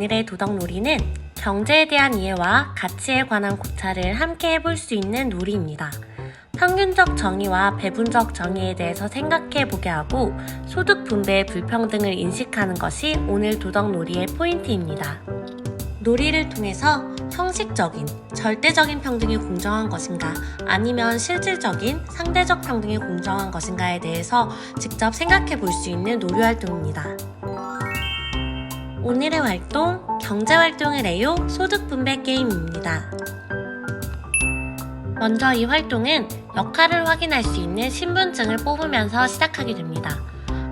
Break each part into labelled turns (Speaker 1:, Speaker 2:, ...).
Speaker 1: 오늘의 도덕놀이는 경제에 대한 이해와 가치에 관한 고찰을 함께 해볼 수 있는 놀이입니다. 평균적 정의와 배분적 정의에 대해서 생각해보게 하고 소득 분배의 불평등을 인식하는 것이 오늘 도덕놀이의 포인트입니다. 놀이를 통해서 형식적인, 절대적인 평등이 공정한 것인가 아니면 실질적인, 상대적 평등이 공정한 것인가에 대해서 직접 생각해 볼 수 있는 놀이 활동입니다. 오늘의 활동, 경제활동을 해요 소득 분배 게임입니다. 먼저 이 활동은 역할을 확인할 수 있는 신분증을 뽑으면서 시작하게 됩니다.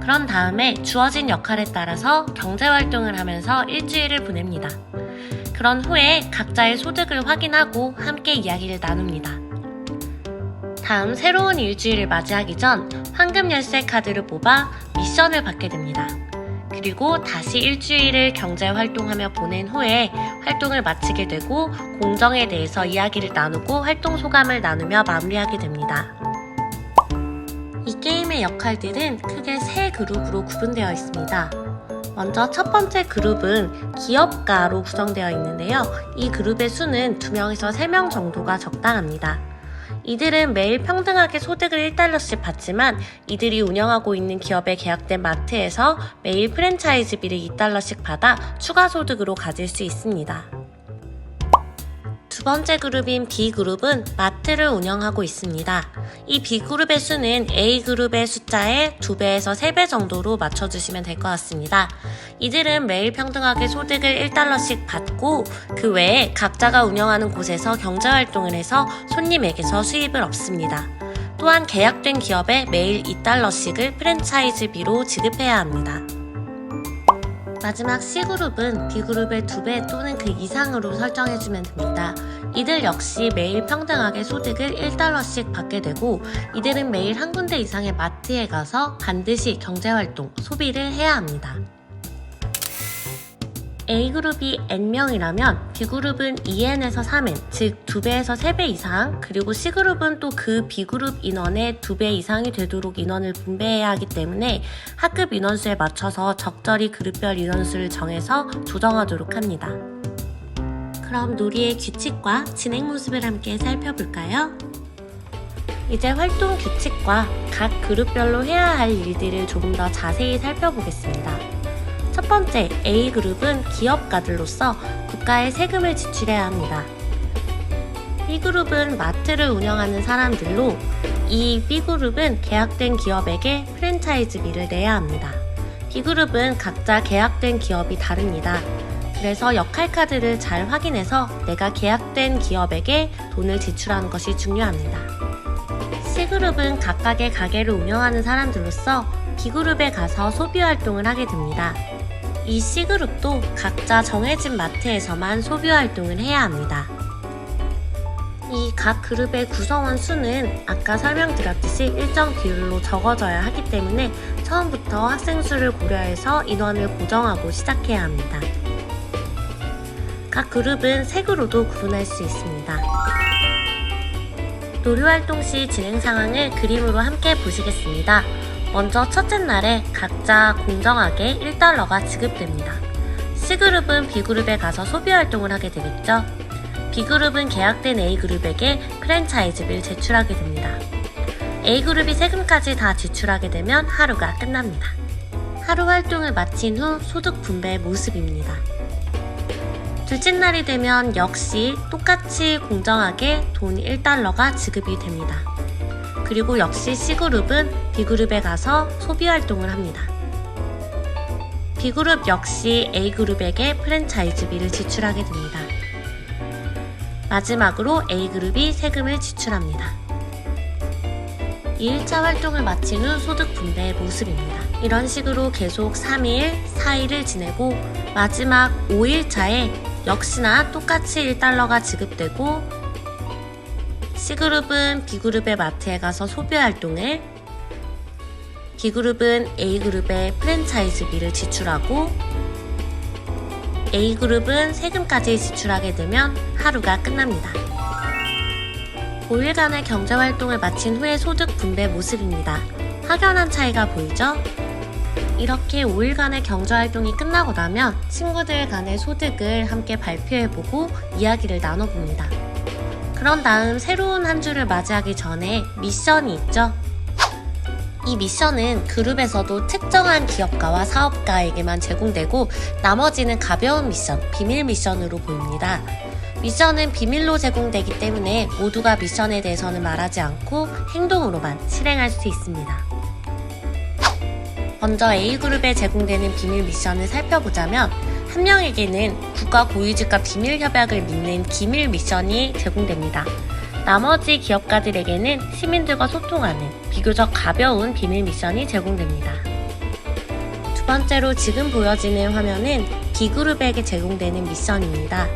Speaker 1: 그런 다음에 주어진 역할에 따라서 경제활동을 하면서 일주일을 보냅니다. 그런 후에 각자의 소득을 확인하고 함께 이야기를 나눕니다. 다음 새로운 일주일을 맞이하기 전 황금 열쇠 카드를 뽑아 미션을 받게 됩니다. 그리고 다시 일주일을 경제활동하며 보낸 후에 활동을 마치게 되고 공정에 대해서 이야기를 나누고 활동 소감을 나누며 마무리하게 됩니다. 이 게임의 역할들은 크게 세 그룹으로 구분되어 있습니다. 먼저 첫 번째 그룹은 기업가로 구성되어 있는데요. 이 그룹의 수는 2명에서 3명 정도가 적당합니다. 이들은 매일 평등하게 소득을 1달러씩 받지만 이들이 운영하고 있는 기업에 계약된 마트에서 매일 프랜차이즈비를 2달러씩 받아 추가 소득으로 가질 수 있습니다. 두 번째 그룹인 B그룹은 마트를 운영하고 있습니다. 이 B그룹의 수는 A그룹의 숫자의 2배에서 3배 정도로 맞춰주시면 될 것 같습니다. 이들은 매일 평등하게 소득을 1달러씩 받고 그 외에 각자가 운영하는 곳에서 경제활동을 해서 손님에게서 수입을 얻습니다. 또한 계약된 기업에 매일 2달러씩을 프랜차이즈비로 지급해야 합니다. 마지막 C그룹은 B그룹의 2배 또는 그 이상으로 설정해주면 됩니다. 이들 역시 매일 평등하게 소득을 1달러씩 받게 되고 이들은 매일 한 군데 이상의 마트에 가서 반드시 경제활동, 소비를 해야 합니다. A그룹이 N명이라면 B그룹은 2N에서 3N, 즉 2배에서 3배 이상, 그리고 C그룹은 또 그 B그룹 인원의 2배 이상이 되도록 인원을 분배해야 하기 때문에 학급 인원수에 맞춰서 적절히 그룹별 인원수를 정해서 조정하도록 합니다. 그럼 놀이의 규칙과 진행 모습을 함께 살펴볼까요? 이제 활동 규칙과 각 그룹별로 해야 할 일들을 조금 더 자세히 살펴보겠습니다. 첫 번째, A그룹은 기업가들로서 국가에 세금을 지출해야 합니다. B그룹은 마트를 운영하는 사람들로 이 B그룹은 계약된 기업에게 프랜차이즈비를 내야 합니다. B그룹은 각자 계약된 기업이 다릅니다. 그래서 역할 카드를 잘 확인해서 내가 계약된 기업에게 돈을 지출하는 것이 중요합니다. C그룹은 각각의 가게를 운영하는 사람들로서 B그룹에 가서 소비 활동을 하게 됩니다. 이 C그룹도 각자 정해진 마트에서만 소비 활동을 해야 합니다. 이 각 그룹의 구성원 수는 아까 설명드렸듯이 일정 비율로 적어져야 하기 때문에 처음부터 학생 수를 고려해서 인원을 고정하고 시작해야 합니다. 각 그룹은 색으로도 구분할 수 있습니다. 놀이 활동 시 진행 상황을 그림으로 함께 보시겠습니다. 먼저 첫째 날에 각자 공정하게 1달러가 지급됩니다. C그룹은 B그룹에 가서 소비 활동을 하게 되겠죠. B그룹은 계약된 A그룹에게 프랜차이즈비를 제출하게 됩니다. A그룹이 세금까지 다 지출하게 되면 하루가 끝납니다. 하루 활동을 마친 후 소득 분배의 모습입니다. 둘째 날이 되면 역시 똑같이 공정하게 돈 1달러가 지급이 됩니다. 그리고 역시 C그룹은 B그룹에 가서 소비 활동을 합니다. B그룹 역시 A그룹에게 프랜차이즈비를 지출하게 됩니다. 마지막으로 A그룹이 세금을 지출합니다. 2일차 활동을 마친 후 소득 분배의 모습입니다. 이런 식으로 계속 3일, 4일을 지내고 마지막 5일차에 역시나 똑같이 1달러가 지급되고 C그룹은 B그룹의 마트에 가서 소비 활동을, B그룹은 A그룹에 프랜차이즈비를 지출하고 A그룹은 세금까지 지출하게 되면 하루가 끝납니다. 5일간의 경제활동을 마친 후의 소득 분배 모습입니다. 확연한 차이가 보이죠? 이렇게 5일간의 경제활동이 끝나고 나면 친구들 간의 소득을 함께 발표해보고 이야기를 나눠봅니다. 그런 다음 새로운 한 주를 맞이하기 전에 미션이 있죠. 이 미션은 그룹에서도 특정한 기업가와 사업가에게만 제공되고 나머지는 가벼운 미션, 비밀 미션으로 보입니다. 미션은 비밀로 제공되기 때문에 모두가 미션에 대해서는 말하지 않고 행동으로만 실행할 수 있습니다. 먼저 A그룹에 제공되는 비밀 미션을 살펴보자면 한 명에게는 국가 고위직과 비밀 협약을 맺는 기밀 미션이 제공됩니다. 나머지 기업가들에게는 시민들과 소통하는 비교적 가벼운 비밀 미션이 제공됩니다. 두 번째로 지금 보여지는 화면은 B그룹에게 제공되는 미션입니다.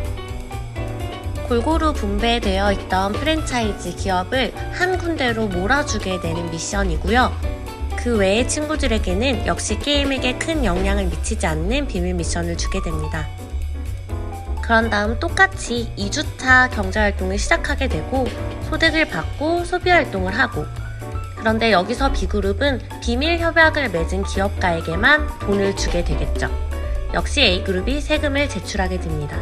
Speaker 1: 골고루 분배되어 있던 프랜차이즈 기업을 한 군데로 몰아주게 되는 미션이고요. 그 외의 친구들에게는 역시 게임에게 큰 영향을 미치지 않는 비밀 미션을 주게 됩니다. 그런 다음 똑같이 2주차 경제활동을 시작하게 되고 소득을 받고 소비활동을 하고, 그런데 여기서 B그룹은 비밀 협약을 맺은 기업가에게만 돈을 주게 되겠죠. 역시 A그룹이 세금을 제출하게 됩니다.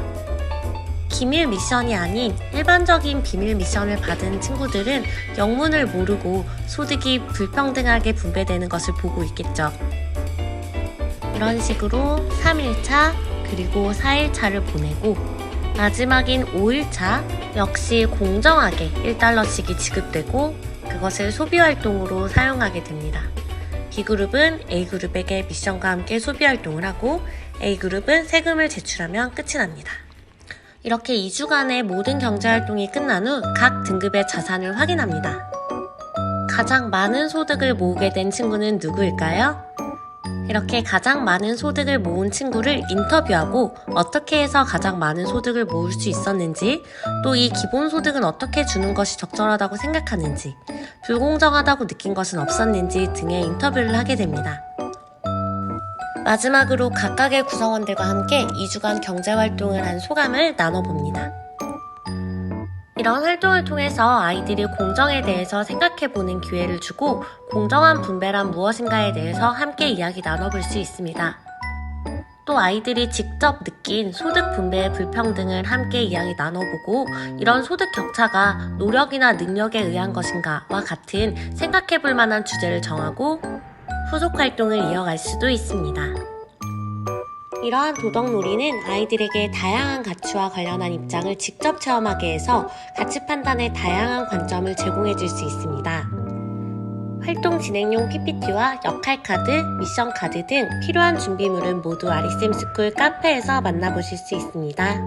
Speaker 1: 기밀 미션이 아닌 일반적인 비밀 미션을 받은 친구들은 영문을 모르고 소득이 불평등하게 분배되는 것을 보고 있겠죠. 이런 식으로 3일차 그리고 4일차를 보내고 마지막인 5일차 역시 공정하게 1달러씩이 지급되고 그것을 소비활동으로 사용하게 됩니다. B그룹은 A그룹에게 미션과 함께 소비활동을 하고 A그룹은 세금을 제출하면 끝이 납니다. 이렇게 2주간의 모든 경제활동이 끝난 후 각 등급의 자산을 확인합니다. 가장 많은 소득을 모으게 된 친구는 누구일까요? 이렇게 가장 많은 소득을 모은 친구를 인터뷰하고 어떻게 해서 가장 많은 소득을 모을 수 있었는지, 또 이 기본소득은 어떻게 주는 것이 적절하다고 생각하는지, 불공정하다고 느낀 것은 없었는지 등의 인터뷰를 하게 됩니다. 마지막으로 각각의 구성원들과 함께 2주간 경제활동을 한 소감을 나눠봅니다. 이런 활동을 통해서 아이들이 공정에 대해서 생각해보는 기회를 주고 공정한 분배란 무엇인가에 대해서 함께 이야기 나눠볼 수 있습니다. 또 아이들이 직접 느낀 소득 분배의 불평등을 함께 이야기 나눠보고 이런 소득 격차가 노력이나 능력에 의한 것인가와 같은 생각해볼 만한 주제를 정하고 후속 활동을 이어갈 수도 있습니다. 이러한 도덕놀이는 아이들에게 다양한 가치와 관련한 입장을 직접 체험하게 해서 가치 판단의 다양한 관점을 제공해 줄 수 있습니다. 활동 진행용 PPT와 역할 카드, 미션 카드 등 필요한 준비물은 모두 아리쌤 스쿨 카페에서 만나보실 수 있습니다.